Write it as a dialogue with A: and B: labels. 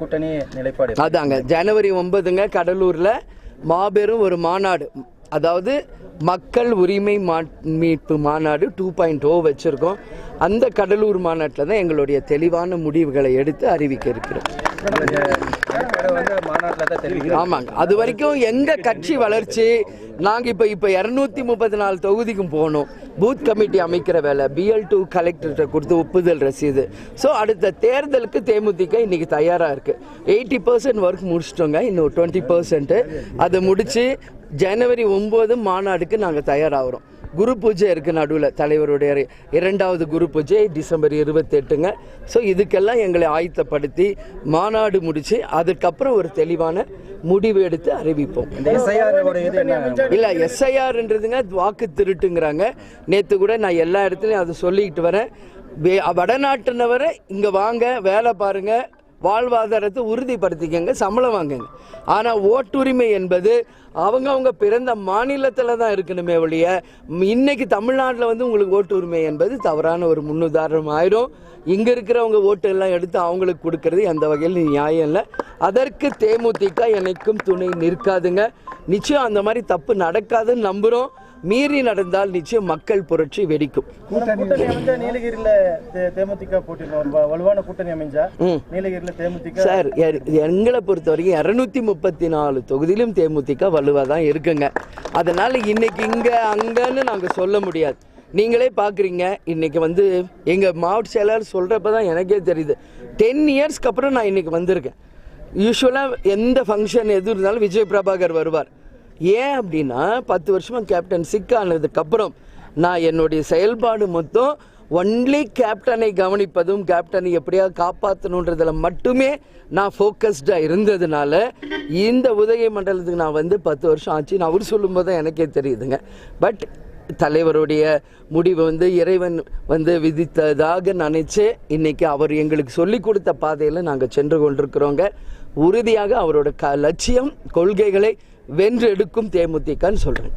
A: கூட்டணி நிலைப்பாடு
B: அதாங்க ஜனவரி 9 கடலூர்ல மாபெரும் ஒரு மாநாடு, அதாவது மக்கள் உரிமை மீட்பு மாநாடு 2.0 வச்சிருக்கோம். அந்த கடலூர் மாநாட்டில் தான் எங்களுடைய தெளிவான முடிவுகளை எடுத்து அறிவிக்க இருக்கிறோம். ஆமாங்க, அது வரைக்கும் எங்க கட்சி வளர்ச்சி, நாங்கள் இப்போ 234 தொகுதிக்கும் போகணும். பூத் கமிட்டி அமைக்கிற வேலை, BL2 கலெக்டர்கிட்ட கொடுத்து ஒப்புதல் ரசீது. ஸோ அடுத்த தேர்தலுக்கு தேமுதிக இன்னைக்கு தயாராக இருக்கு. 80% ஒர்க் முடிச்சிட்டோங்க, இன்னும் 20% அதை முடிச்சு ஜனவரி 9 மாநாடுக்கு நாங்கள் தயாராகிறோம். குரு பூஜை இருக்குது நடுவில், தலைவருடைய 2வது குரு பூஜை டிசம்பர் 28ங்க. ஸோ இதுக்கெல்லாம் எங்களை ஆயத்தப்படுத்தி மாநாடு முடித்து அதுக்கப்புறம் ஒரு தெளிவான முடிவு எடுத்து அறிவிப்போம். இல்லை, SIRன்றதுங்க வாக்கு திருட்டுங்கிறாங்க. நேற்று கூட நான் எல்லா இடத்துலையும் அதை சொல்லிக்கிட்டு வரேன். வடநாட்டினவரை இங்கே வாங்க, வேலை பாருங்கள், வாழ்வாதாரத்தை உறுதிப்படுத்திக்கங்க, சம்பளம் வாங்குங்க. ஆனால் ஓட்டுரிமை என்பது அவங்க பிறந்த மாநிலத்தில் தான் இருக்கணுமே ஒழிய, இன்னைக்கு தமிழ்நாட்டில் உங்களுக்கு ஓட்டுரிமை என்பது தவறான ஒரு முன்னுதாரணம் ஆயிரும். இங்கே இருக்கிறவங்க ஓட்டு எல்லாம் எடுத்து அவங்களுக்கு கொடுக்கறது எந்த வகையில் நியாயம் இல்லை. அதற்கு தேமுதிக என்னைக்கும் துணை நிற்காதுங்க. நிச்சயம் அந்த மாதிரி தப்பு நடக்காதுன்னு நம்புகிறோம். மீறி நடந்தால் நிச்சயம் மக்கள் புரட்சி வெடிக்கும்.
A: நீலகிரியில தேமுதிக வலுவான கூட்டணி அமைஞ்சா நீலகிரியில தேமுதிக
B: சார், எங்களை பொறுத்த வரைக்கும் 234 தொகுதியிலும் தேமுதிக வலுவா தான் இருக்குங்க. அதனால இன்னைக்கு இங்க அங்கன்னு நாங்க சொல்ல முடியாது. நீங்களே பார்க்குறீங்க, இன்னைக்கு எங்கள் மாவட்ட செயலாளர் சொல்கிறப்ப தான் எனக்கே தெரியுது. 10 இயர்ஸ்க்கு அப்புறம் நான் இன்னைக்கு வந்திருக்கேன். யூஸ்வலாக எந்த ஃபங்க்ஷன் எது இருந்தாலும் விஜய் பிரபாகர் வருவார். ஏன் அப்படின்னா 10 வருஷமாக கேப்டன் சிக் ஆனதுக்கப்புறம் நான் என்னுடைய செயல்பாடு மொத்தம் ஒன்லி கேப்டனை கவனிப்பதும் கேப்டனை எப்படியாவது காப்பாற்றணுன்றதில் மட்டுமே நான் ஃபோக்கஸ்டாக இருந்ததுனால இந்த உதகை மண்டலத்துக்கு நான் 10 வருஷம் ஆச்சு. நான் அவர் சொல்லும்போது தான் எனக்கே தெரியுதுங்க. பட் தலைவருடைய முடிவு இறைவன் விதித்ததாக நினைச்சு இன்னைக்கு அவர் எங்களுக்கு சொல்லி கொடுத்த பாதையில் நாங்கள் சென்று கொண்டிருக்கிறோங்க. உறுதியாக அவரோட லட்சியம் கொள்கைகளை வென்று எடுக்கும் தேமுதிகன்னு சொல்றேன்.